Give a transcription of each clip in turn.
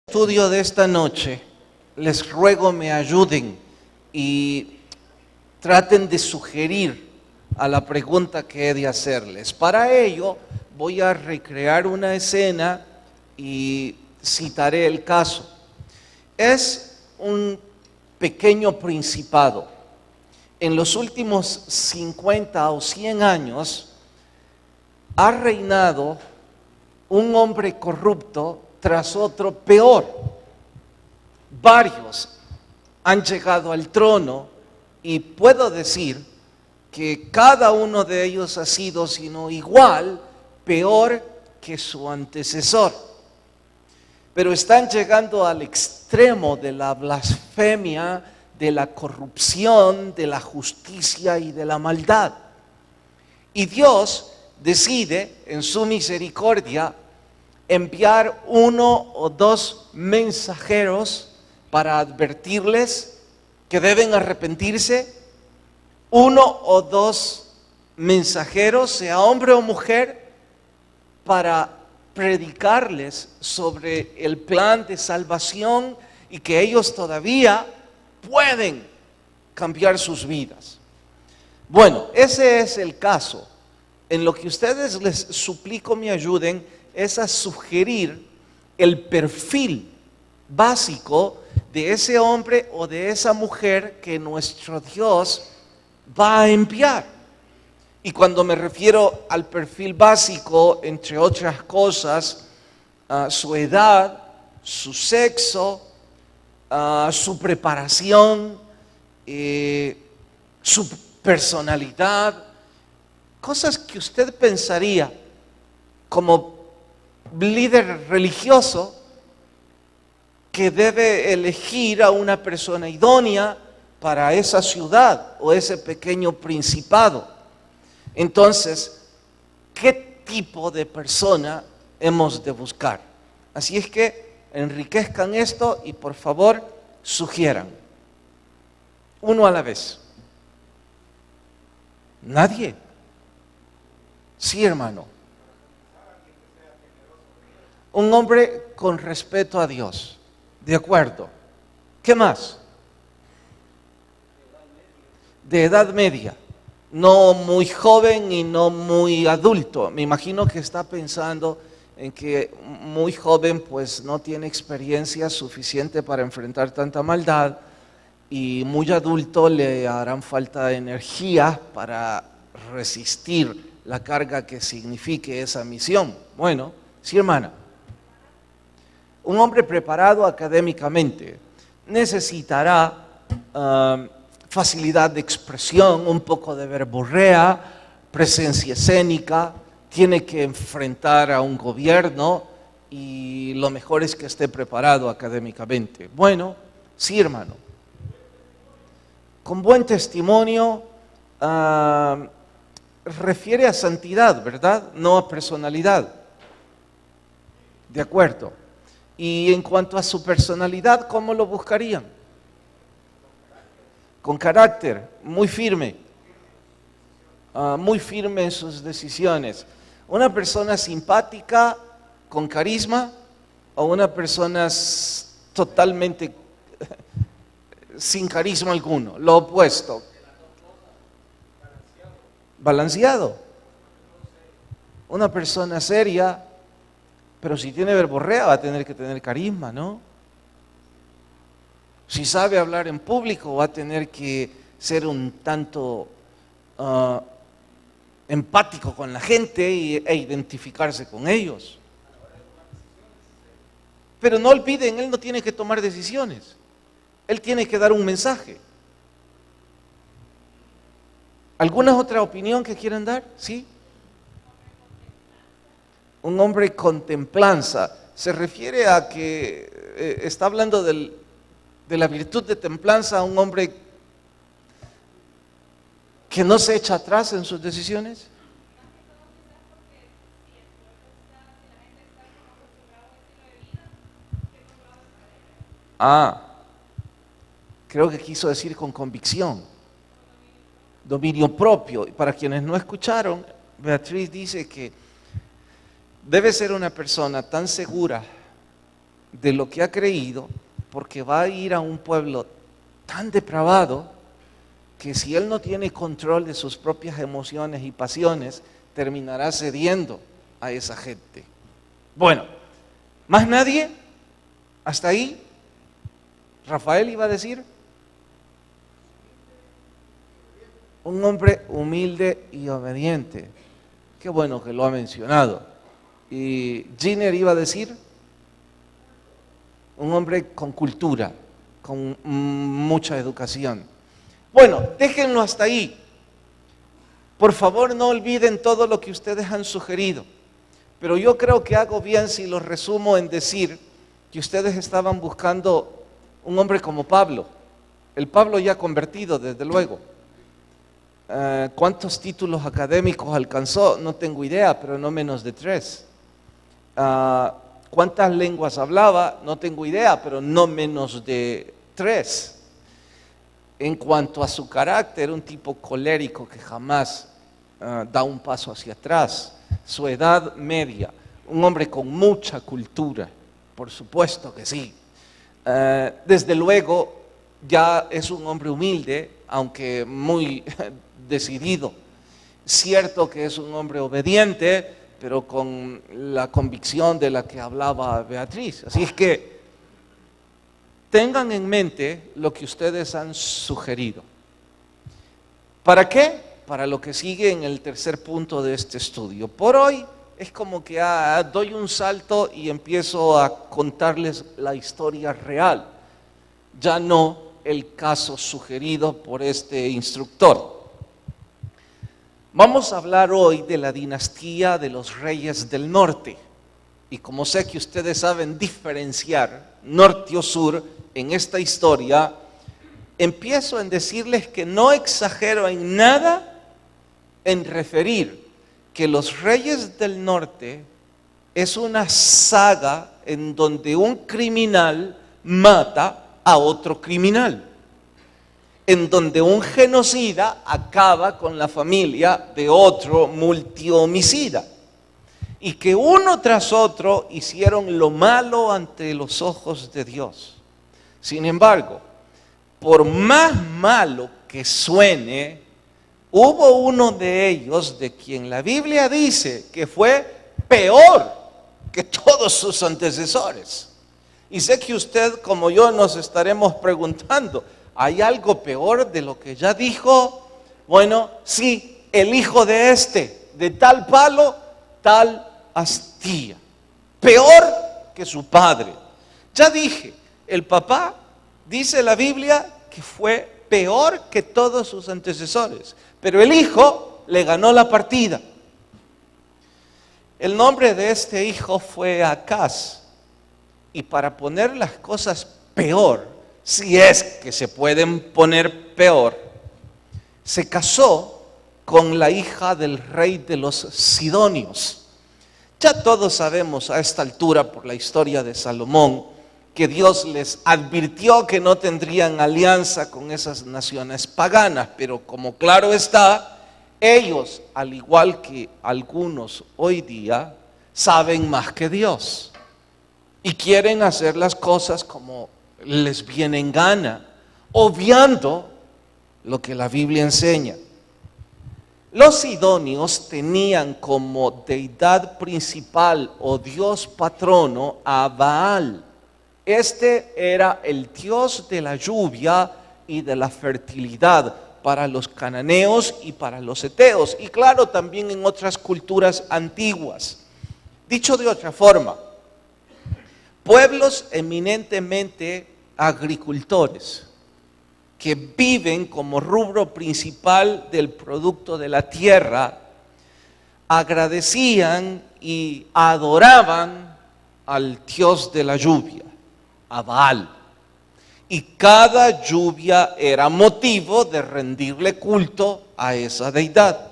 Estudio de esta noche, les ruego me ayuden y traten de sugerir a la pregunta que he de hacerles. Para ello voy a recrear una escena y citaré el caso. Es un pequeño principado. En los últimos 50 o 100 años ha reinado un hombre corrupto tras otro peor. Varios han llegado al trono y puedo decir que cada uno de ellos ha sido, sino igual, peor que su antecesor. Pero están llegando al extremo de la blasfemia, de la corrupción, de la justicia y de la maldad. Y Dios decide, en su misericordia, enviar 1 o 2 mensajeros para advertirles que deben arrepentirse. 1 o 2 mensajeros, sea hombre o mujer, para predicarles sobre el plan de salvación y que ellos todavía pueden cambiar sus vidas. Bueno, ese es el caso. En lo que ustedes les suplico me ayuden es a sugerir el perfil básico de ese hombre o de esa mujer que nuestro Dios va a enviar. Y cuando me refiero al perfil básico, entre otras cosas, su edad, su sexo, su preparación, su personalidad, cosas que usted pensaría como líder religioso que debe elegir a una persona idónea para esa ciudad o ese pequeño principado. Entonces, ¿qué tipo de persona hemos de buscar? Así es que enriquezcan esto y por favor sugieran. Uno a la vez. ¿Nadie? Sí, hermano. Un hombre con respeto a Dios. De acuerdo. ¿Qué más? De edad media. No muy joven y no muy adulto. Me imagino que está pensando en que muy joven pues no tiene experiencia suficiente para enfrentar tanta maldad y muy adulto le harán falta energía para resistir la carga que signifique esa misión. Bueno, sí, hermana. Un hombre preparado académicamente necesitará facilidad de expresión, un poco de verborrea, presencia escénica, tiene que enfrentar a un gobierno y lo mejor es que esté preparado académicamente. Bueno, sí, hermano. Con buen testimonio, refiere a santidad, ¿verdad? No a personalidad. De acuerdo. Y en cuanto a su personalidad, ¿cómo lo buscarían? Con carácter, muy firme en sus decisiones. Una persona simpática, con carisma, o una persona totalmente sin carisma alguno, lo opuesto. Balanceado. Una persona seria, pero si tiene verborrea va a tener que tener carisma, ¿no? Si sabe hablar en público va a tener que ser un tanto empático con la gente e identificarse con ellos. Pero no olviden, él no tiene que tomar decisiones. Él tiene que dar un mensaje. ¿Alguna otra opinión que quieran dar? ¿Sí? Un hombre con templanza. Se refiere a que está hablando de la virtud de templanza, un hombre que no se echa atrás en sus decisiones. Creo que quiso decir con convicción, dominio propio. Y para quienes no escucharon, Beatriz dice que debe ser una persona tan segura de lo que ha creído, porque va a ir a un pueblo tan depravado que si él no tiene control de sus propias emociones y pasiones, terminará cediendo a esa gente. Bueno, ¿más nadie? ¿Hasta ahí? ¿Rafael iba a decir? Un hombre humilde y obediente. Qué bueno que lo ha mencionado. Y Giner iba a decir, un hombre con cultura, con mucha educación. Bueno, déjenlo hasta ahí. Por favor, no olviden todo lo que ustedes han sugerido. Pero yo creo que hago bien si lo resumo en decir que ustedes estaban buscando un hombre como Pablo. El Pablo ya convertido, desde luego. ¿Cuántos títulos académicos alcanzó? No tengo idea, pero no menos de 3. ¿Cuántas lenguas hablaba? No tengo idea, pero no menos de 3. En cuanto a su carácter, un tipo colérico que jamás da un paso hacia atrás. Su edad media, un hombre con mucha cultura, por supuesto que sí. Desde luego, ya es un hombre humilde, aunque muy decidido. Cierto que es un hombre obediente, pero con la convicción de la que hablaba Beatriz. Así es que tengan en mente lo que ustedes han sugerido. ¿Para qué? Para lo que sigue en el tercer punto de este estudio. Por hoy es como que doy un salto y empiezo a contarles la historia real, ya no el caso sugerido por este instructor. Vamos a hablar hoy de la dinastía de los reyes del norte. Y como sé que ustedes saben diferenciar norte o sur en esta historia, empiezo en decirles que no exagero en nada en referir que los reyes del norte es una saga en donde un criminal mata a otro criminal, en donde un genocida acaba con la familia de otro multihomicida, y que uno tras otro hicieron lo malo ante los ojos de Dios. Sin embargo, por más malo que suene, hubo uno de ellos de quien la Biblia dice que fue peor que todos sus antecesores. Y sé que usted, como yo, nos estaremos preguntando, ¿hay algo peor de lo que ya dijo? Bueno, sí, el hijo de de tal palo, tal astilla. Peor que su padre. Ya dije, el papá, dice la Biblia, que fue peor que todos sus antecesores. Pero el hijo le ganó la partida. El nombre de este hijo fue Acaz. Y para poner las cosas peor, si es que se pueden poner peor, se casó con la hija del rey de los Sidonios. Ya todos sabemos a esta altura por la historia de Salomón que Dios les advirtió que no tendrían alianza con esas naciones paganas, pero como claro está, ellos, al igual que algunos hoy día, saben más que Dios y quieren hacer las cosas como les viene en gana, obviando lo que la Biblia enseña. Los sidonios tenían como deidad principal o dios patrono a Baal. Este era el dios de la lluvia y de la fertilidad para los cananeos y para los heteos, y claro, también en otras culturas antiguas. Dicho de otra forma, pueblos eminentemente agricultores que viven como rubro principal del producto de la tierra, agradecían y adoraban al dios de la lluvia, a Baal. Y cada lluvia era motivo de rendirle culto a esa deidad.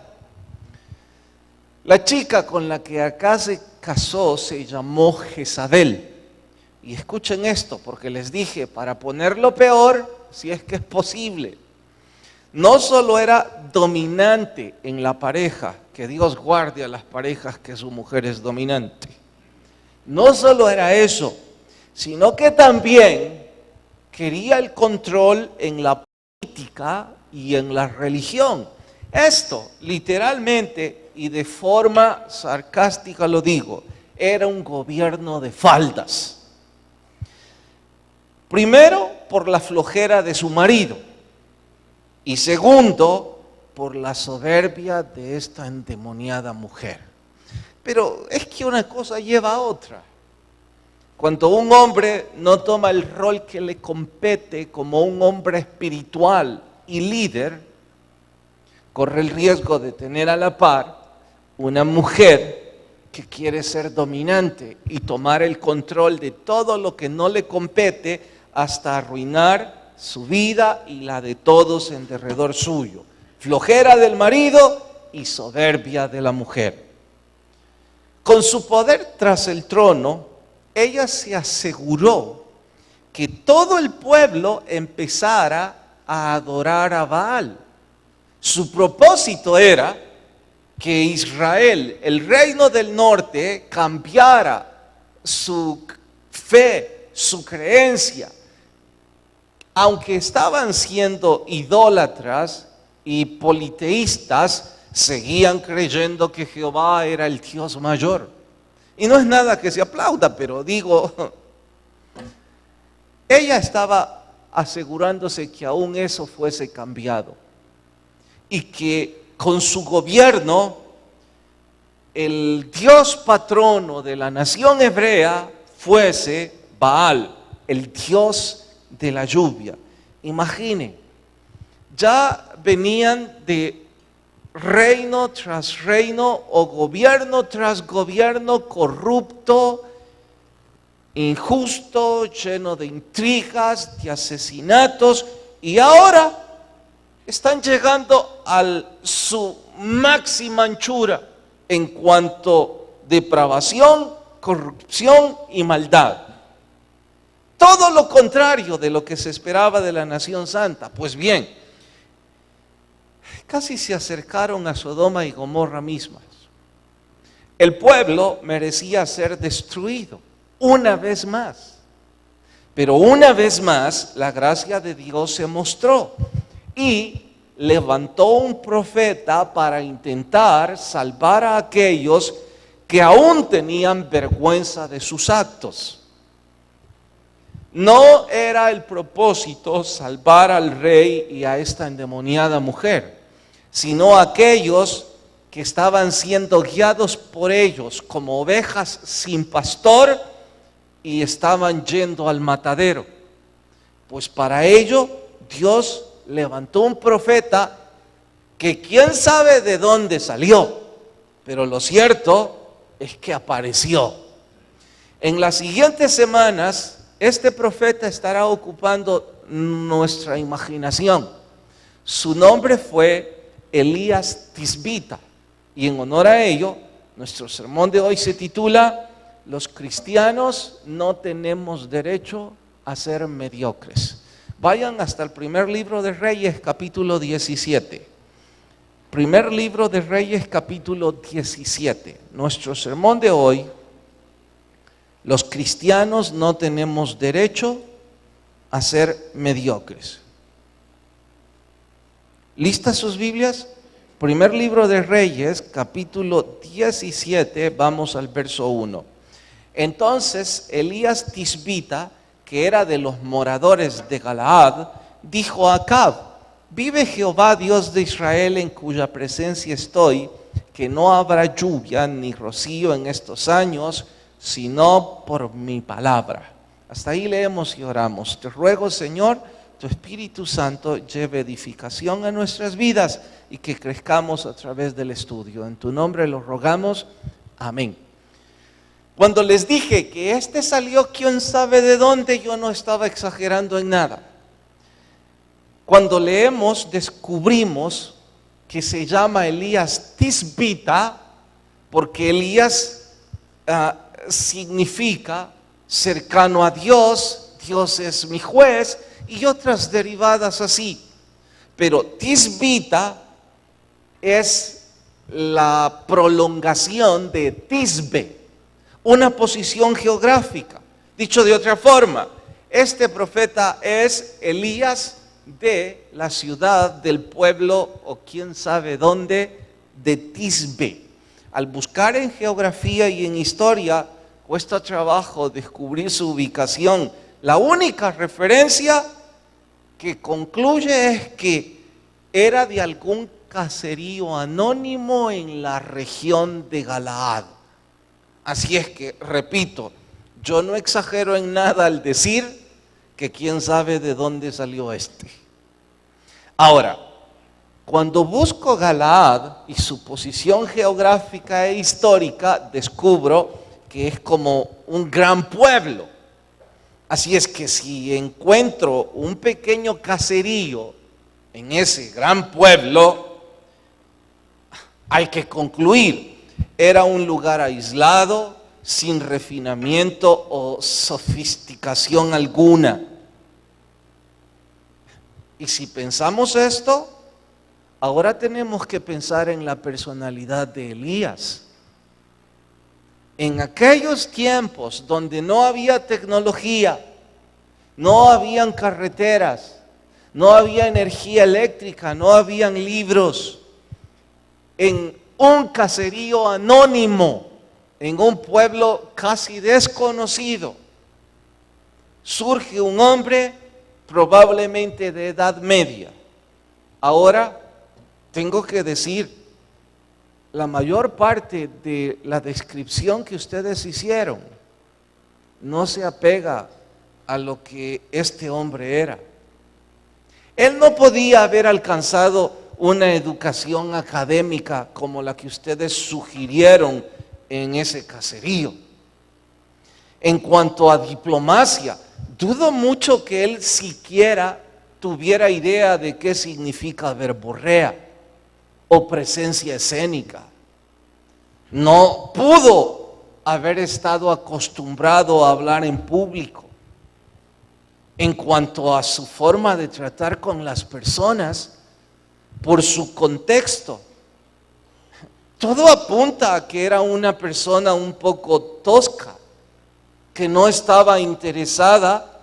La chica con la que acá se casó se llamó Jezabel. Y escuchen esto, porque les dije, para ponerlo peor, si es que es posible, no solo era dominante en la pareja, que Dios guarde a las parejas que su mujer es dominante. No solo era eso, sino que también quería el control en la política y en la religión. Esto, literalmente y de forma sarcástica lo digo, era un gobierno de faldas. Primero, por la flojera de su marido. Y segundo, por la soberbia de esta endemoniada mujer. Pero es que una cosa lleva a otra. Cuando un hombre no toma el rol que le compete como un hombre espiritual y líder, corre el riesgo de tener a la par una mujer que quiere ser dominante y tomar el control de todo lo que no le compete hasta arruinar su vida y la de todos en derredor suyo. Flojera del marido y soberbia de la mujer. Con su poder tras el trono, ella se aseguró que todo el pueblo empezara a adorar a Baal. Su propósito era que Israel, el reino del norte, cambiara su fe, su creencia. Aunque estaban siendo idólatras y politeístas, seguían creyendo que Jehová era el Dios mayor. Y no es nada que se aplauda, pero digo, ella estaba asegurándose que aún eso fuese cambiado. Y que con su gobierno, el Dios patrono de la nación hebrea fuese Baal, el Dios de la lluvia. Imagine, ya venían de reino tras reino o gobierno tras gobierno corrupto, injusto, lleno de intrigas, de asesinatos, y ahora están llegando a su máxima anchura en cuanto a depravación, corrupción y maldad. Todo lo contrario de lo que se esperaba de la nación santa. Pues bien, casi se acercaron a Sodoma y Gomorra mismas. El pueblo merecía ser destruido una vez más. Pero una vez más la gracia de Dios se mostró y levantó un profeta para intentar salvar a aquellos que aún tenían vergüenza de sus actos. No era el propósito salvar al rey y a esta endemoniada mujer, sino aquellos que estaban siendo guiados por ellos como ovejas sin pastor y estaban yendo al matadero. Pues para ello Dios levantó un profeta que quién sabe de dónde salió, pero lo cierto es que apareció. En las siguientes semanas, este profeta estará ocupando nuestra imaginación. Su nombre fue Elías Tisbita, y en honor a ello, nuestro sermón de hoy se titula: Los cristianos no tenemos derecho a ser mediocres. Vayan hasta el primer libro de Reyes, capítulo 17. Primer libro de Reyes, capítulo 17. Nuestro sermón de hoy: los cristianos no tenemos derecho a ser mediocres. ¿Listas sus Biblias? Primer libro de Reyes, capítulo 17, vamos al verso 1. Entonces Elías Tisbita, que era de los moradores de Galaad, dijo a Acab: vive Jehová Dios de Israel, en cuya presencia estoy, que no habrá lluvia ni rocío en estos años, sino por mi palabra. Hasta ahí leemos y oramos. Te ruego, Señor, tu Espíritu Santo lleve edificación a nuestras vidas y que crezcamos a través del estudio. En tu nombre lo rogamos. Amén. Cuando les dije que este salió quién sabe de dónde, yo no estaba exagerando en nada. Cuando leemos, descubrimos que se llama Elías Tisbita porque Elías significa cercano a Dios, Dios es mi juez y otras derivadas así. Pero Tisbita es la prolongación de Tisbe, una posición geográfica. Dicho de otra forma, este profeta es Elías de la ciudad, del pueblo, o quién sabe dónde, de Tisbe. Al buscar en geografía y en historia, cuesta trabajo descubrir su ubicación. La única referencia que concluye es que era de algún caserío anónimo en la región de Galaad. Así es que, repito, yo no exagero en nada al decir que quién sabe de dónde salió este. Ahora, cuando busco Galaad y su posición geográfica e histórica, descubro que es como un gran pueblo. Así es que si encuentro un pequeño caserío en ese gran pueblo, hay que concluir, era un lugar aislado, sin refinamiento o sofisticación alguna. Y si pensamos esto, ahora tenemos que pensar en la personalidad de Elías. En aquellos tiempos donde no había tecnología, no habían carreteras, no había energía eléctrica, no habían libros, en un caserío anónimo, en un pueblo casi desconocido, surge un hombre probablemente de edad media. Ahora, tengo que decir, la mayor parte de la descripción que ustedes hicieron no se apega a lo que este hombre era. Él no podía haber alcanzado una educación académica como la que ustedes sugirieron en ese caserío. En cuanto a diplomacia, dudo mucho que él siquiera tuviera idea de qué significa verborrea o presencia escénica. No pudo haber estado acostumbrado a hablar en público. En cuanto a su forma de tratar con las personas, por su contexto, todo apunta a que era una persona un poco tosca, que no estaba interesada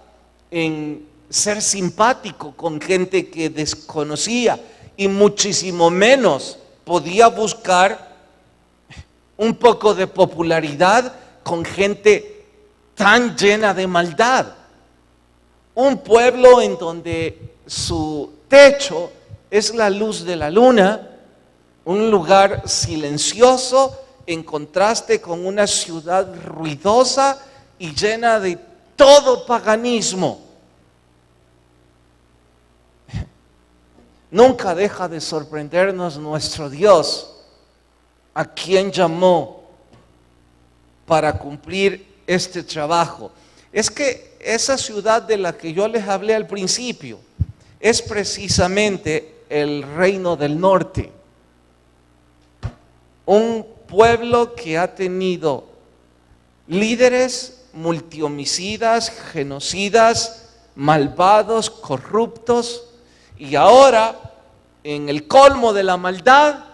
en ser simpático con gente que desconocía y muchísimo menos podía buscar un poco de popularidad con gente tan llena de maldad. Un pueblo en donde su techo es la luz de la luna, un lugar silencioso en contraste con una ciudad ruidosa y llena de todo paganismo. Nunca deja de sorprendernos nuestro Dios, a quien llamó para cumplir este trabajo. Es que esa ciudad de la que yo les hablé al principio es precisamente el Reino del Norte. Un pueblo que ha tenido líderes multihomicidas, genocidas, malvados, corruptos, y ahora, en el colmo de la maldad,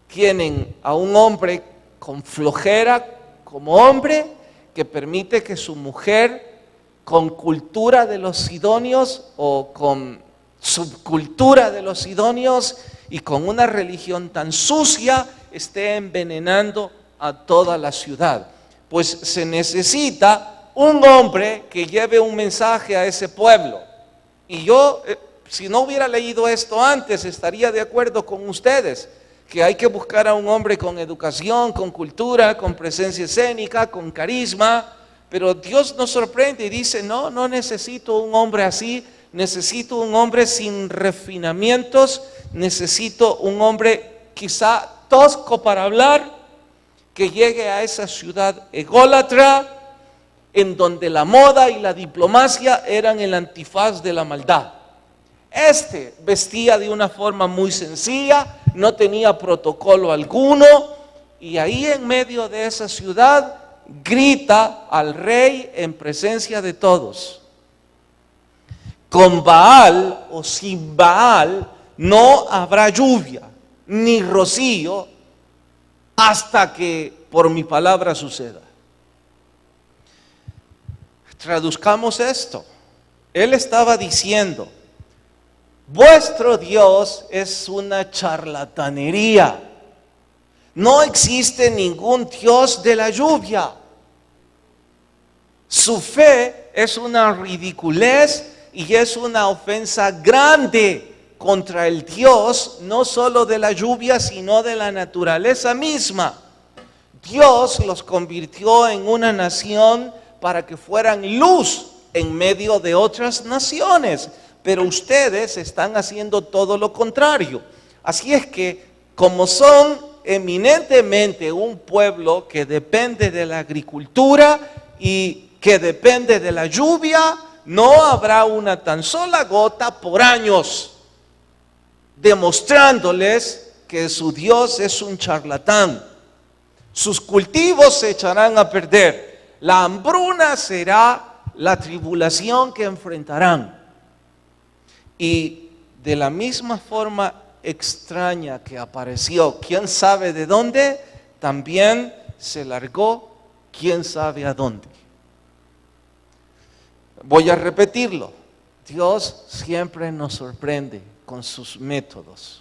tienen a un hombre con flojera como hombre, que permite que su mujer, con cultura de los sidonios o con subcultura de los sidonios y con una religión tan sucia, esté envenenando a toda la ciudad. Pues se necesita un hombre que lleve un mensaje a ese pueblo. Y yo, si no hubiera leído esto antes, estaría de acuerdo con ustedes, que hay que buscar a un hombre con educación, con cultura, con presencia escénica, con carisma, pero Dios nos sorprende y dice, no necesito un hombre así, necesito un hombre sin refinamientos, necesito un hombre quizá tosco para hablar, que llegue a esa ciudad ególatra, en donde la moda y la diplomacia eran el antifaz de la maldad. Este vestía de una forma muy sencilla, no tenía protocolo alguno, y ahí en medio de esa ciudad grita al rey en presencia de todos: con Baal o sin Baal no habrá lluvia ni rocío hasta que por mi palabra suceda. traduzcamos esto. Él estaba diciendo, vuestro Dios es una charlatanería. No existe ningún Dios de la lluvia. Su fe es una ridiculez y es una ofensa grande contra el Dios, no solo de la lluvia, sino de la naturaleza misma. Dios los convirtió en una nación para que fueran luz en medio de otras naciones, pero ustedes están haciendo todo lo contrario. Así es que, como son eminentemente un pueblo que depende de la agricultura y que depende de la lluvia, no habrá una tan sola gota por años, demostrándoles que su Dios es un charlatán. Sus cultivos se echarán a perder. La hambruna será la tribulación que enfrentarán. Y de la misma forma extraña que apareció, quién sabe de dónde, también se largó quién sabe a dónde. Voy a repetirlo. Dios siempre nos sorprende con sus métodos.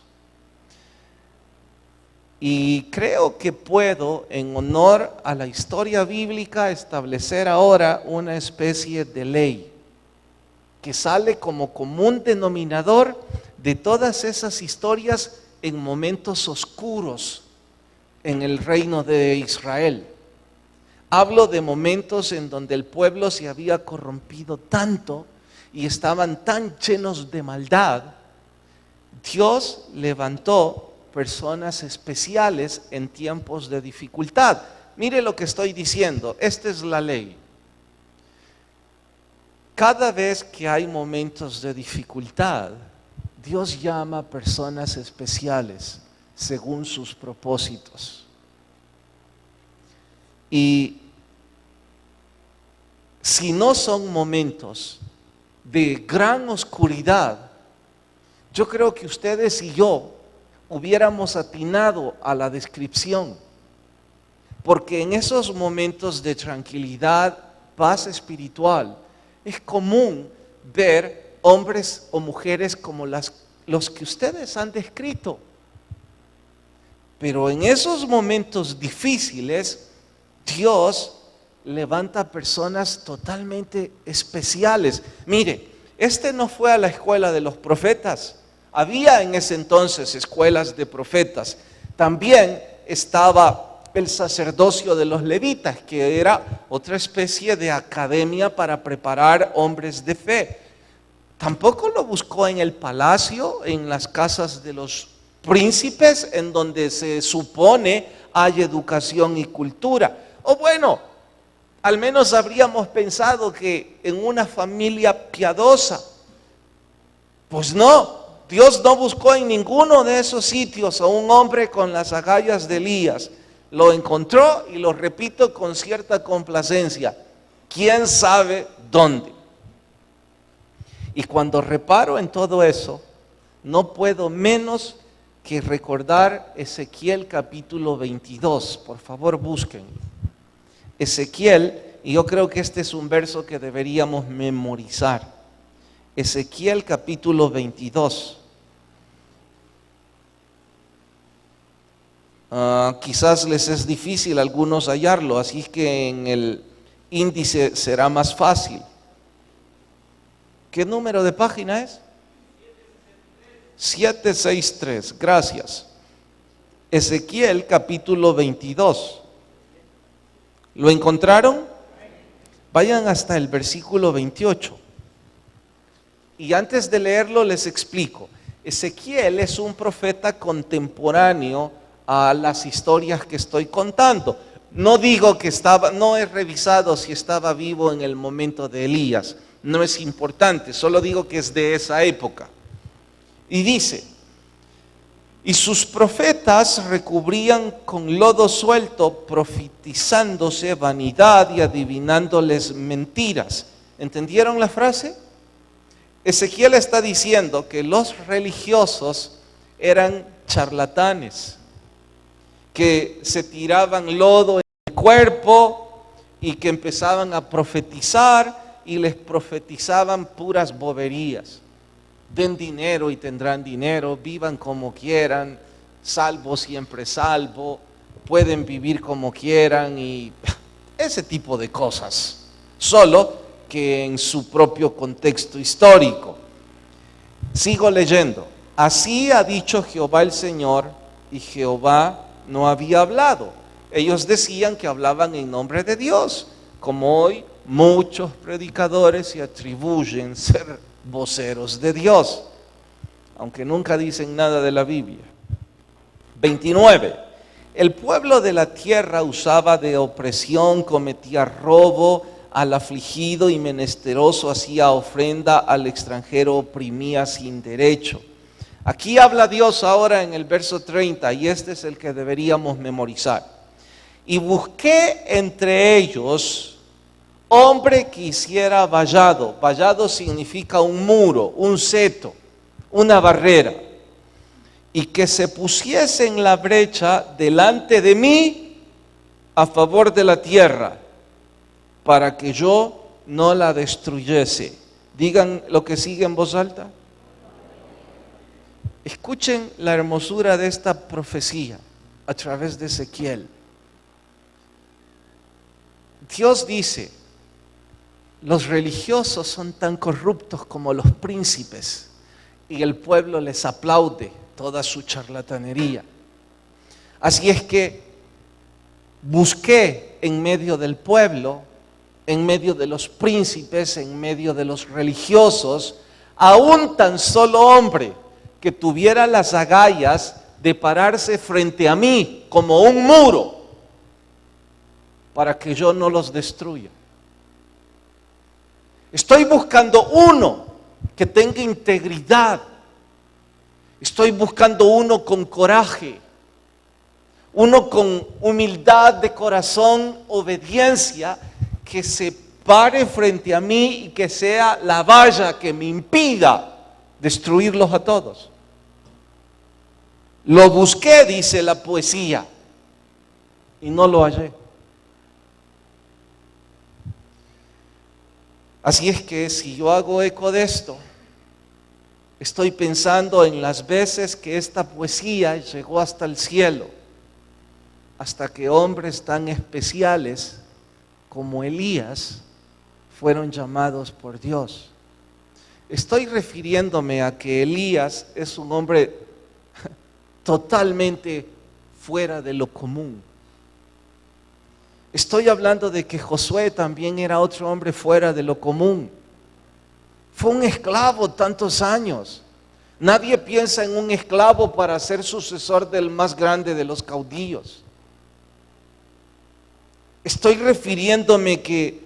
Y creo que puedo, en honor a la historia bíblica, establecer ahora una especie de ley que sale como común denominador de todas esas historias en momentos oscuros en el reino de Israel. Hablo de momentos en donde el pueblo se había corrompido tanto y estaban tan llenos de maldad. Dios levantó personas especiales en tiempos de dificultad. Mire lo que estoy diciendo, esta es la ley. Cada vez que hay momentos de dificultad, Dios llama a personas especiales según sus propósitos. Y si no son momentos de gran oscuridad, yo creo que ustedes y yo hubiéramos atinado a la descripción, porque en esos momentos de tranquilidad, paz espiritual, es común ver hombres o mujeres como los que ustedes han descrito. Pero en esos momentos difíciles, Dios levanta personas totalmente especiales. Mire, este no fue a la escuela de los profetas. Había en ese entonces escuelas de profetas. También estaba el sacerdocio de los levitas, que era otra especie de academia para preparar hombres de fe. Tampoco lo buscó en el palacio, en las casas de los príncipes, en donde se supone hay educación y cultura. O bueno, al menos habríamos pensado que en una familia piadosa. Pues no, Dios no buscó en ninguno de esos sitios a un hombre con las agallas de Elías. Lo encontró, y lo repito con cierta complacencia, quién sabe dónde. Y cuando reparo en todo eso, no puedo menos que recordar Ezequiel capítulo 22. Por favor, busquen Ezequiel, y yo creo que este es un verso que deberíamos memorizar. Ezequiel capítulo 22. Quizás les es difícil a algunos hallarlo, así que en el índice será más fácil. ¿Qué número de página es? 763, gracias. Ezequiel capítulo 22. ¿Lo encontraron? Vayan hasta el versículo 28. Y antes de leerlo les explico. Ezequiel es un profeta contemporáneo a las historias que estoy contando. No digo que no he revisado si estaba vivo en el momento de Elías. No es importante, solo digo que es de esa época. Y dice: y sus profetas recubrían con lodo suelto, profetizándose vanidad y adivinándoles mentiras. ¿Entendieron la frase? Ezequiel está diciendo que los religiosos eran charlatanes, que se tiraban lodo en el cuerpo y que empezaban a profetizar y les profetizaban puras boberías. Den dinero y tendrán dinero, vivan como quieran, salvo siempre salvo, pueden vivir como quieran y ese tipo de cosas, solo que en su propio contexto histórico. Sigo leyendo. Así ha dicho Jehová el Señor, y Jehová no había hablado. Ellos decían que hablaban en nombre de Dios, como hoy muchos predicadores se atribuyen ser voceros de Dios, aunque nunca dicen nada de la Biblia. 29. El pueblo de la tierra usaba de opresión, cometía robo al afligido y menesteroso, hacía ofrenda al extranjero, oprimía sin derecho. Aquí habla Dios ahora en el verso 30, y este es el que deberíamos memorizar. Y busqué entre ellos hombre que hiciera vallado. Vallado significa un muro, un seto, una barrera. Y que se pusiese en la brecha delante de mí a favor de la tierra, para que yo no la destruyese. Digan lo que sigue en voz alta. Escuchen la hermosura de esta profecía a través de Ezequiel. Dios dice: los religiosos son tan corruptos como los príncipes, y el pueblo les aplaude toda su charlatanería. Así es que busqué en medio del pueblo, en medio de los príncipes, en medio de los religiosos, a un tan solo hombre que tuviera las agallas de pararse frente a mí como un muro, para que yo no los destruya. Estoy buscando uno que tenga integridad. Estoy buscando uno con coraje, uno con humildad de corazón, obediencia, que se pare frente a mí y que sea la valla que me impida destruirlos a todos. Lo busqué, dice la poesía, y no lo hallé. Así es que si yo hago eco de esto, estoy pensando en las veces que esta poesía llegó hasta el cielo, hasta que hombres tan especiales como Elías fueron llamados por Dios. Estoy refiriéndome a que Elías es un hombre totalmente fuera de lo común. Estoy hablando de que Josué también era otro hombre fuera de lo común. Fue un esclavo tantos años. Nadie piensa en un esclavo para ser sucesor del más grande de los caudillos. Estoy refiriéndome que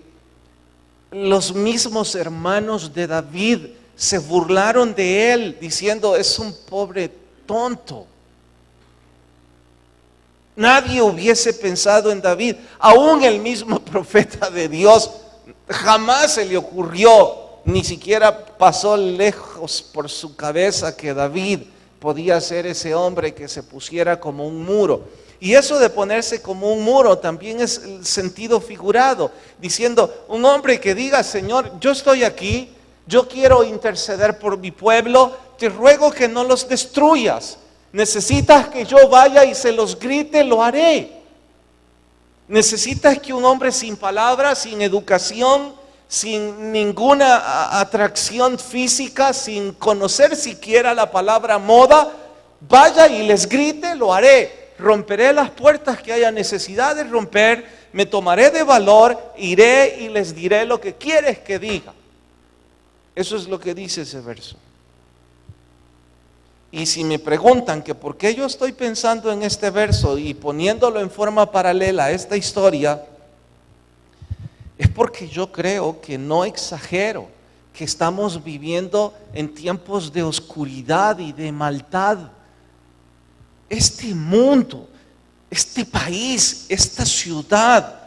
los mismos hermanos de David se burlaron de él, diciendo: es un pobre tonto. Nadie hubiese pensado en David. Aún el mismo profeta de Dios jamás se le ocurrió, ni siquiera pasó lejos por su cabeza que David podía ser ese hombre que se pusiera como un muro. Y eso de ponerse como un muro también es el sentido figurado, diciendo: un hombre que diga: Señor, yo estoy aquí, yo quiero interceder por mi pueblo, te ruego que no los destruyas. Necesitas que yo vaya y se los grite, lo haré. Necesitas que un hombre sin palabras, sin educación, sin ninguna atracción física, sin conocer siquiera la palabra moda, vaya y les grite, lo haré. Romperé las puertas que haya necesidad de romper, me tomaré de valor, iré y les diré lo que quieres que diga. Eso es lo que dice ese verso. Y si me preguntan que por qué yo estoy pensando en este verso y poniéndolo en forma paralela a esta historia, es porque yo creo que no exagero, que estamos viviendo en tiempos de oscuridad y de maldad. Este mundo, este país, esta ciudad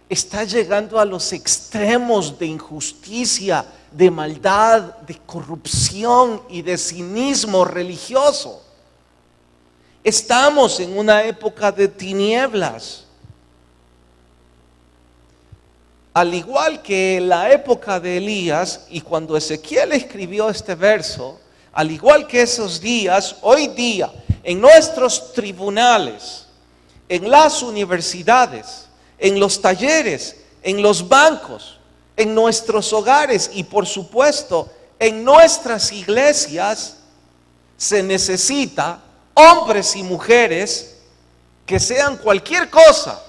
está llegando a los extremos de injusticia, de maldad, de corrupción y de cinismo religioso. Estamos en una época de tinieblas. al igual que en la época de Elías y cuando Ezequiel escribió este verso, al igual que esos días, hoy día, en nuestros tribunales, en las universidades, en los talleres, en los bancos, en nuestros hogares y por supuesto en nuestras iglesias, se necesita hombres y mujeres que sean cualquier cosa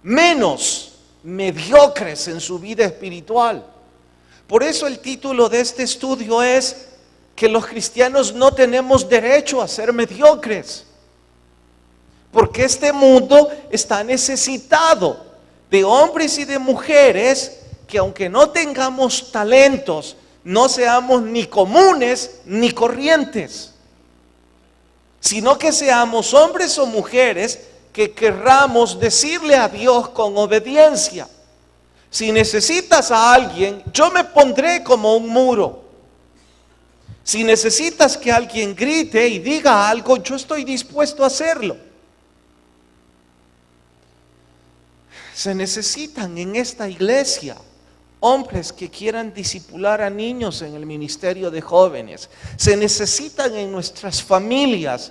menos mediocres en su vida espiritual. Por eso el título de este estudio es que los cristianos no tenemos derecho a ser mediocres, porque este mundo está necesitado de hombres y de mujeres que, aunque no tengamos talentos, no seamos ni comunes ni corrientes, sino que seamos hombres o mujeres que querramos decirle a Dios con obediencia. Si necesitas a alguien, yo me pondré como un muro. Si necesitas que alguien grite y diga algo, yo estoy dispuesto a hacerlo. Se necesitan en esta iglesia hombres que quieran discipular a niños en el ministerio de jóvenes. Se necesitan en nuestras familias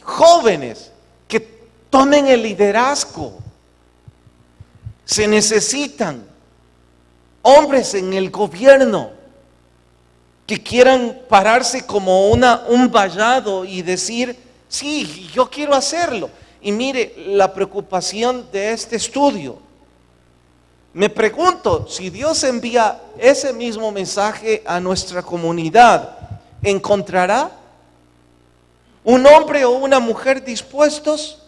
jóvenes que tomen el liderazgo. Se necesitan hombres en el gobierno que quieran pararse como un vallado y decir, sí, yo quiero hacerlo. Y mire, la preocupación de este estudio, me pregunto, si Dios envía ese mismo mensaje a nuestra comunidad, ¿encontrará un hombre o una mujer dispuestos?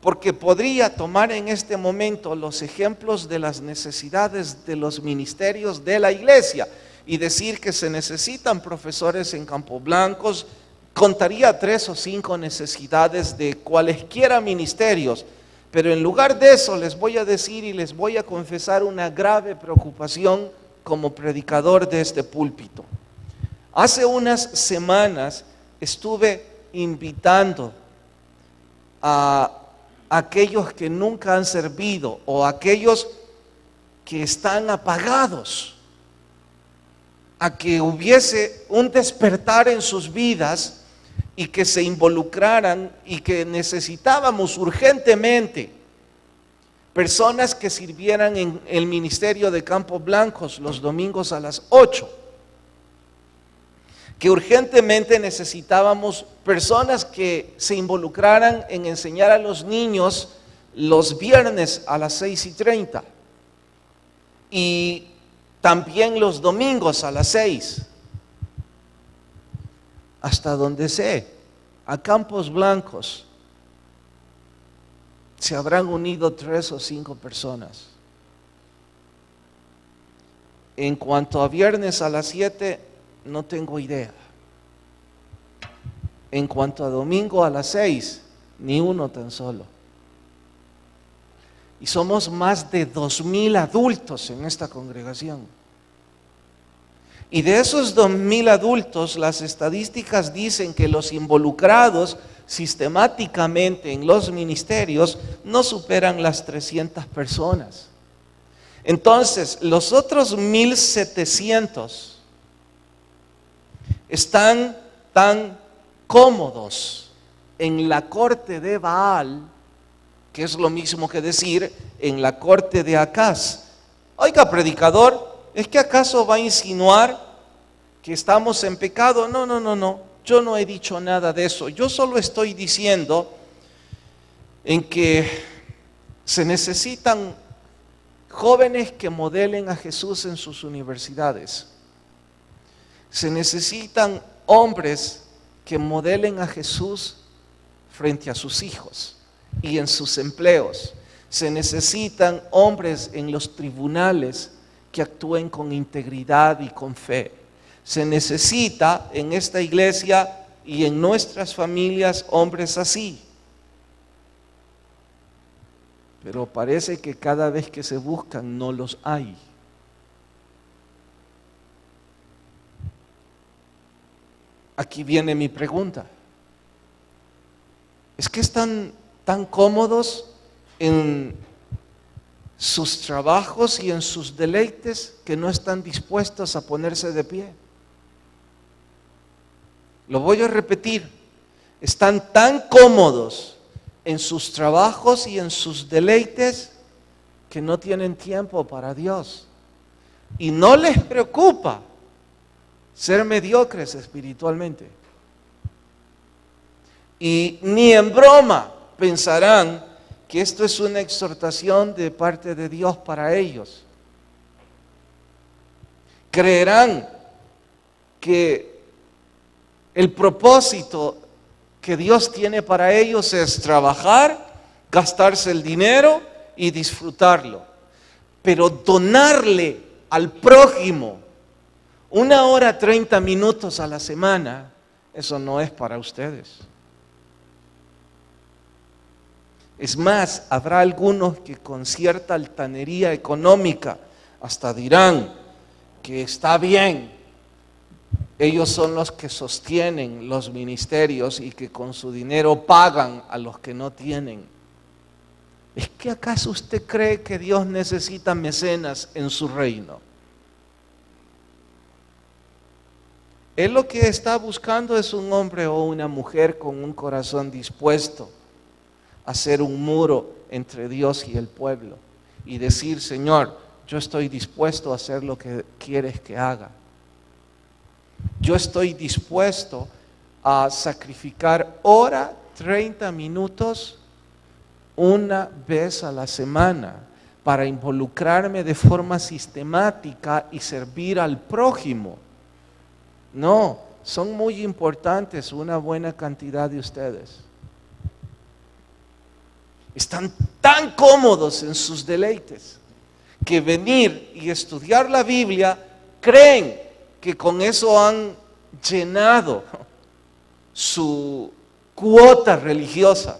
Porque podría tomar en este momento los ejemplos de las necesidades de los ministerios de la iglesia y decir que se necesitan profesores en Campo Blancos. Contaría 3 o 5 necesidades de cualesquiera ministerios, pero en lugar de eso les voy a decir y les voy a confesar una grave preocupación como predicador de este púlpito. Hace unas semanas estuve invitando a aquellos que nunca han servido o aquellos que están apagados, a que hubiese un despertar en sus vidas y que se involucraran, y que necesitábamos urgentemente personas que sirvieran en el ministerio de Campos Blancos los domingos a las 8, que urgentemente necesitábamos personas que se involucraran en enseñar a los niños los viernes a las 6:30 y también los domingos a las 6. Hasta donde sé, a Campos Blancos se habrán unido 3 o 5 personas. En cuanto a viernes a las 7, no tengo idea. En cuanto a domingo a las 6, ni uno tan solo. Y somos más de 2,000 adultos en esta congregación. Y de esos 2,000 adultos, las estadísticas dicen que los involucrados sistemáticamente en los ministerios no superan las 300 personas. Entonces, los otros 1,700 están tan cómodos en la corte de Baal, que es lo mismo que decir en la corte de Acaz. Oiga, predicador, ¿es que acaso va a insinuar que estamos en pecado? No, yo no he dicho nada de eso. Yo solo estoy diciendo en que se necesitan jóvenes que modelen a Jesús en sus universidades. Se necesitan hombres que modelen a Jesús frente a sus hijos y en sus empleos. Se necesitan hombres en los tribunales que actúen con integridad y con fe. Se necesita en esta iglesia y en nuestras familias hombres así. Pero parece que cada vez que se buscan no los hay. Aquí viene mi pregunta. ¿Es que están tan cómodos en sus trabajos y en sus deleites que no están dispuestos a ponerse de pie. Lo voy a repetir, están tan cómodos en sus trabajos y en sus deleites que no tienen tiempo para Dios. Y no les preocupa ser mediocres espiritualmente. Y ni en broma pensarán que esto es una exhortación de parte de Dios para ellos. Creerán que el propósito que Dios tiene para ellos es trabajar, gastarse el dinero y disfrutarlo. Pero donarle al prójimo 1 hora 30 minutos a la semana, eso no es para ustedes. Es más, habrá algunos que con cierta altanería económica hasta dirán que está bien. Ellos son los que sostienen los ministerios y que con su dinero pagan a los que no tienen. ¿Es que acaso usted cree que Dios necesita mecenas en su reino? Él lo que está buscando es un hombre o una mujer con un corazón dispuesto a hacer un muro entre Dios y el pueblo y decir: Señor, yo estoy dispuesto a hacer lo que quieres que haga. Yo estoy dispuesto a sacrificar 30 minutos una vez a la semana para involucrarme de forma sistemática y servir al prójimo. No, son muy importantes una buena cantidad de ustedes. Están tan cómodos en sus deleites que venir y estudiar la Biblia creen que con eso han llenado su cuota religiosa.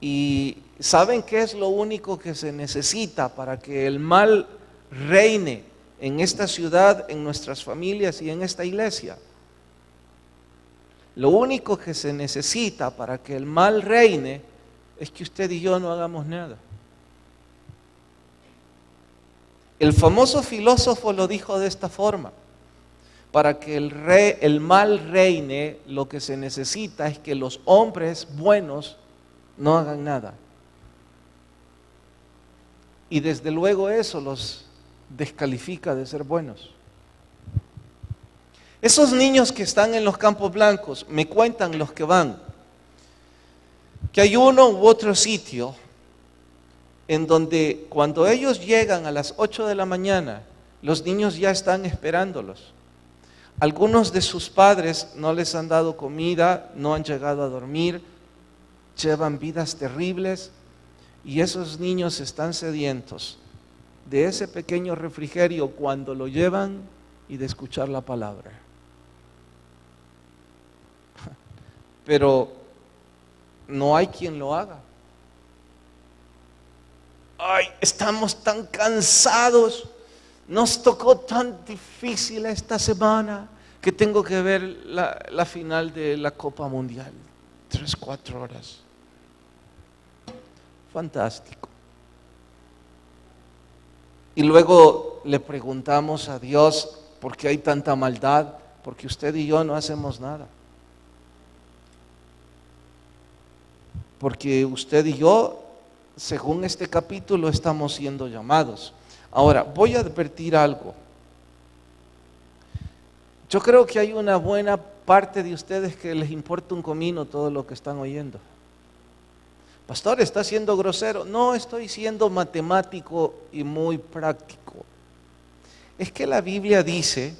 Y ¿saben qué es lo único que se necesita para que el mal reine en esta ciudad, en nuestras familias y en esta iglesia? Lo único que se necesita para que el mal reine es que usted y yo no hagamos nada. El famoso filósofo lo dijo de esta forma: para que el mal reine, lo que se necesita es que los hombres buenos no hagan nada. Y desde luego eso los descalifica de ser buenos. Esos niños que están en los campos blancos, me cuentan los que van, que hay uno u otro sitio en donde cuando ellos llegan a las 8 de la mañana, los niños ya están esperándolos. Algunos de sus padres no les han dado comida, no han llegado a dormir, llevan vidas terribles y esos niños están sedientos de ese pequeño refrigerio cuando lo llevan y de escuchar la palabra. Pero no hay quien lo haga. Ay, estamos tan cansados, nos tocó tan difícil esta semana que tengo que ver la final de la Copa Mundial, 3-4 horas. Fantástico. Y luego le preguntamos a Dios: ¿por qué hay tanta maldad? Porque usted y yo no hacemos nada. Porque usted y yo, según este capítulo, estamos siendo llamados. Ahora, voy a advertir algo. Yo creo que hay una buena parte de ustedes que les importa un comino todo lo que están oyendo. Pastor, ¿está siendo grosero? No, estoy siendo matemático y muy práctico. Es que la Biblia dice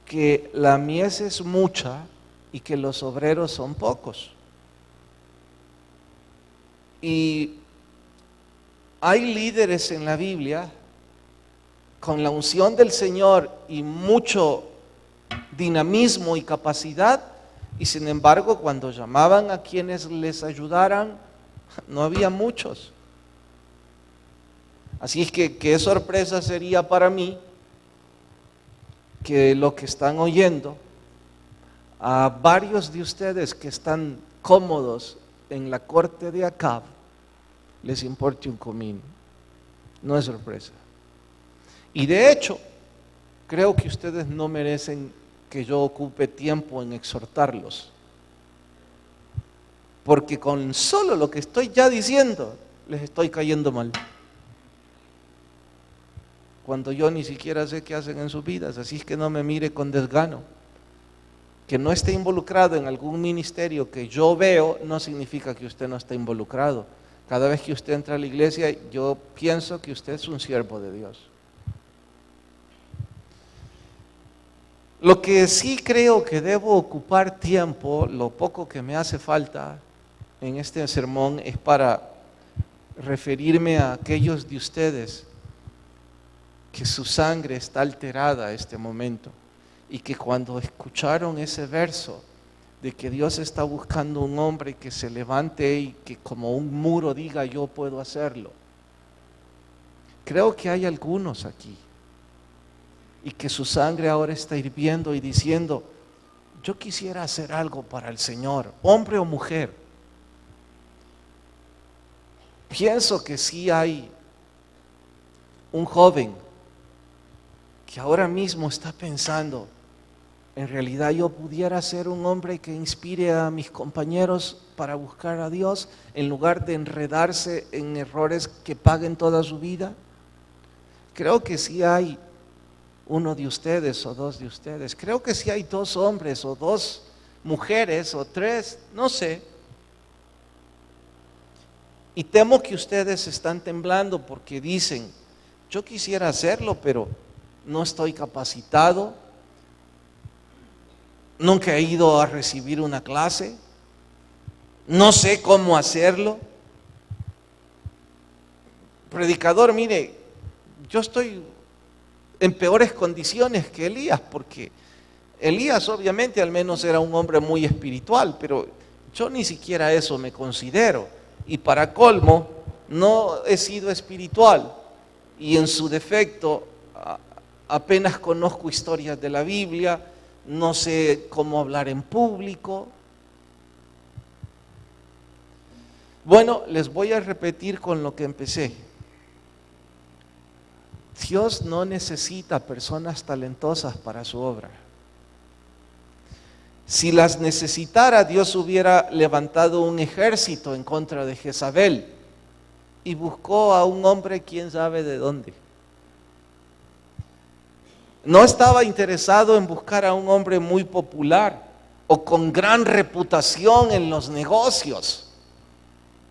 que la mies es mucha y que los obreros son pocos. Y hay líderes en la Biblia con la unción del Señor y mucho dinamismo y capacidad, y sin embargo cuando llamaban a quienes les ayudaran, no había muchos. Así es que qué sorpresa sería para mí que lo que están oyendo, a varios de ustedes que están cómodos en la corte de Acab les importe un comino. No es sorpresa. Y de hecho, creo que ustedes no merecen que yo ocupe tiempo en exhortarlos, porque con solo lo que estoy ya diciendo, les estoy cayendo mal, cuando yo ni siquiera sé qué hacen en sus vidas. Así es que no me mire con desgano. Que no esté involucrado en algún ministerio que yo veo no significa que usted no esté involucrado. Cada vez que usted entra a la iglesia, yo pienso que usted es un siervo de Dios. Lo que sí creo que debo ocupar tiempo, lo poco que me hace falta en este sermón, es para referirme a aquellos de ustedes que su sangre está alterada a este momento y que cuando escucharon ese verso de que Dios está buscando un hombre que se levante y que como un muro diga yo puedo hacerlo. Creo que hay algunos aquí y que su sangre ahora está hirviendo y diciendo, yo quisiera hacer algo para el Señor, hombre o mujer. Pienso que sí hay un joven que ahora mismo está pensando, en realidad yo pudiera ser un hombre que inspire a mis compañeros para buscar a Dios en lugar de enredarse en errores que paguen toda su vida. Creo que sí hay uno de ustedes o dos de ustedes. Creo que sí hay dos hombres o dos mujeres o tres, no sé. Y temo que ustedes están temblando porque dicen, yo quisiera hacerlo, pero no estoy capacitado. Nunca he ido a recibir una clase. No sé cómo hacerlo. Predicador, mire, yo estoy en peores condiciones que Elías, porque Elías obviamente al menos era un hombre muy espiritual, pero yo ni siquiera eso me considero. Y para colmo, no he sido espiritual. Y en su defecto, apenas conozco historias de la Biblia, no sé cómo hablar en público. Bueno, les voy a repetir con lo que empecé. Dios no necesita personas talentosas para su obra. Si las necesitara, Dios hubiera levantado un ejército en contra de Jezabel y buscó a un hombre quién sabe de dónde. No estaba interesado en buscar a un hombre muy popular o con gran reputación en los negocios,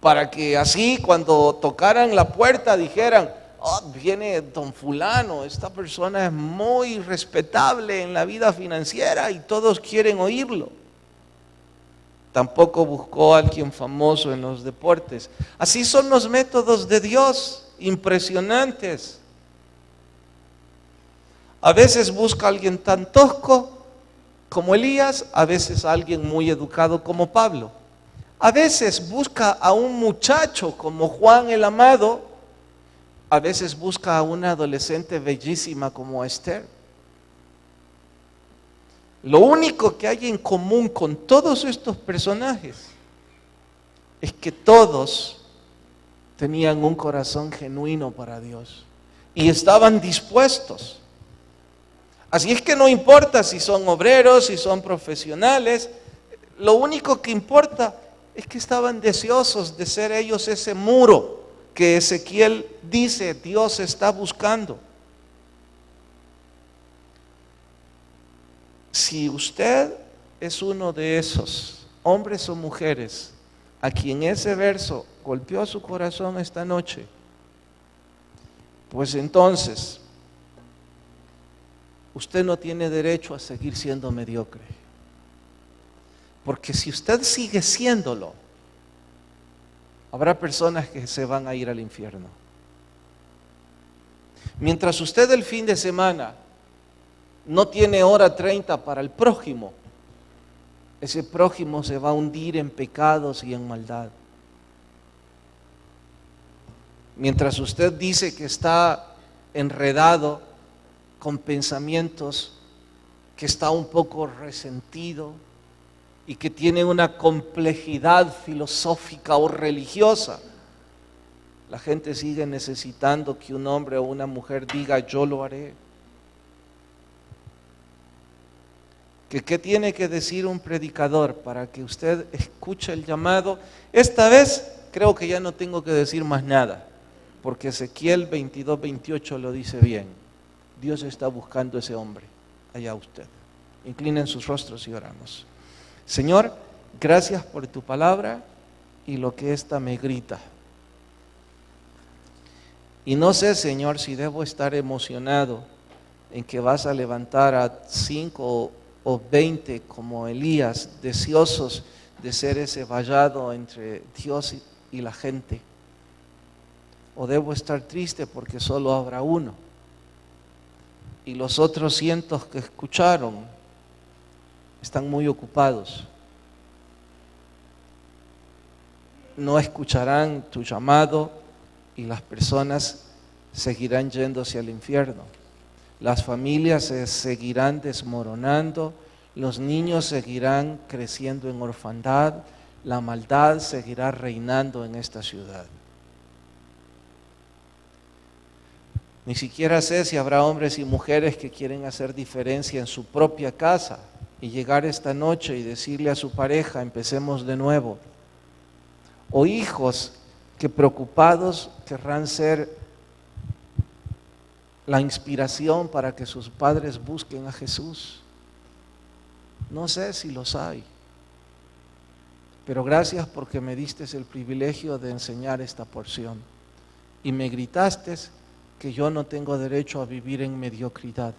para que así cuando tocaran la puerta dijeran, oh, viene don fulano, esta persona es muy respetable en la vida financiera y todos quieren oírlo. Tampoco buscó a alguien famoso en los deportes. Así son los métodos de Dios, impresionantes. A veces busca a alguien tan tosco como Elías, a veces a alguien muy educado como Pablo. A veces busca a un muchacho como Juan el Amado, a veces busca a una adolescente bellísima como Esther. Lo único que hay en común con todos estos personajes es que todos tenían un corazón genuino para Dios y estaban dispuestos. Así es que no importa si son obreros, si son profesionales, lo único que importa es que estaban deseosos de ser ellos ese muro que Ezequiel dice Dios está buscando. Si usted es uno de esos hombres o mujeres a quien ese verso golpeó su corazón esta noche, pues entonces usted no tiene derecho a seguir siendo mediocre. Porque si usted sigue siéndolo, habrá personas que se van a ir al infierno. Mientras usted el fin de semana no tiene hora 30 para el prójimo, ese prójimo se va a hundir en pecados y en maldad. Mientras usted dice que está enredado con pensamientos, que está un poco resentido, y que tiene una complejidad filosófica o religiosa, la gente sigue necesitando que un hombre o una mujer diga yo lo haré. ¿Qué tiene que decir un predicador para que usted escuche el llamado? Esta vez creo que ya no tengo que decir más nada, porque Ezequiel 22:28 lo dice bien. Dios está buscando ese hombre, allá usted. Inclinen sus rostros y oramos. Señor, gracias por tu palabra y lo que esta me grita. Y no sé, Señor, si debo estar emocionado en que vas a levantar a 5 o 20 como Elías, deseosos de ser ese vallado entre Dios y la gente. O debo estar triste porque solo habrá uno. Y los otros cientos que escucharon están muy ocupados. No escucharán tu llamado y las personas seguirán yéndose al infierno. Las familias se seguirán desmoronando, los niños seguirán creciendo en orfandad, la maldad seguirá reinando en esta ciudad. Ni siquiera sé si habrá hombres y mujeres que quieren hacer diferencia en su propia casa y llegar esta noche y decirle a su pareja, empecemos de nuevo. O hijos que preocupados querrán ser la inspiración para que sus padres busquen a Jesús. No sé si los hay, pero gracias porque me diste el privilegio de enseñar esta porción y me gritaste que yo no tengo derecho a vivir en mediocridad,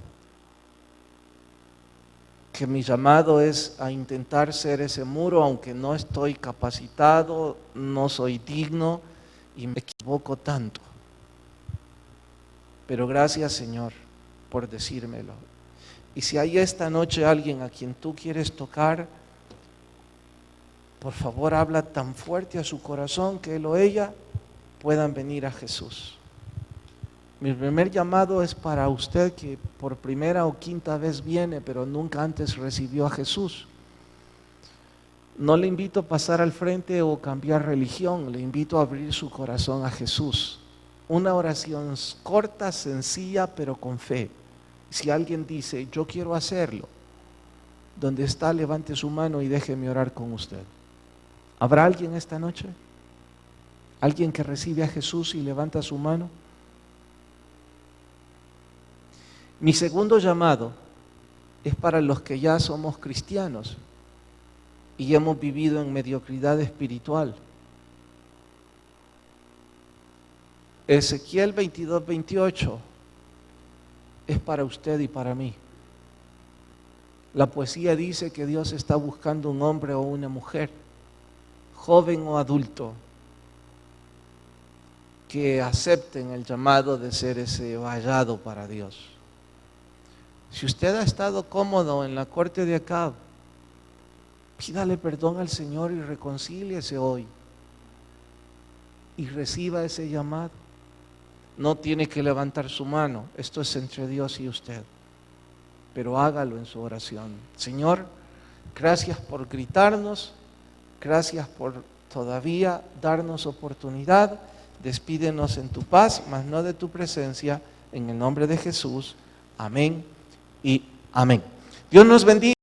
que mi llamado es a intentar ser ese muro aunque no estoy capacitado, no soy digno y me equivoco tanto. Pero gracias, Señor, por decírmelo. Y si hay esta noche alguien a quien tú quieres tocar, por favor habla tan fuerte a su corazón que él o ella puedan venir a Jesús. Mi primer llamado es para usted que por primera o quinta vez viene, pero nunca antes recibió a Jesús. No le invito a pasar al frente o cambiar religión, le invito a abrir su corazón a Jesús. Una oración corta, sencilla, pero con fe. Si alguien dice, yo quiero hacerlo, donde está, levante su mano y déjeme orar con usted. ¿Habrá alguien esta noche? ¿Alguien que recibe a Jesús y levanta su mano? Mi segundo llamado es para los que ya somos cristianos y hemos vivido en mediocridad espiritual. Ezequiel 22:28 es para usted y para mí. La poesía dice que Dios está buscando un hombre o una mujer, joven o adulto, que acepten el llamado de ser ese vallado para Dios. Si usted ha estado cómodo en la corte de Acab, pídale perdón al Señor y reconcíliese hoy y reciba ese llamado. No tiene que levantar su mano, esto es entre Dios y usted, pero hágalo en su oración. Señor, gracias por gritarnos, gracias por todavía darnos oportunidad. Despídenos en tu paz, mas no de tu presencia, en el nombre de Jesús. Amén y amén. Dios nos bendiga.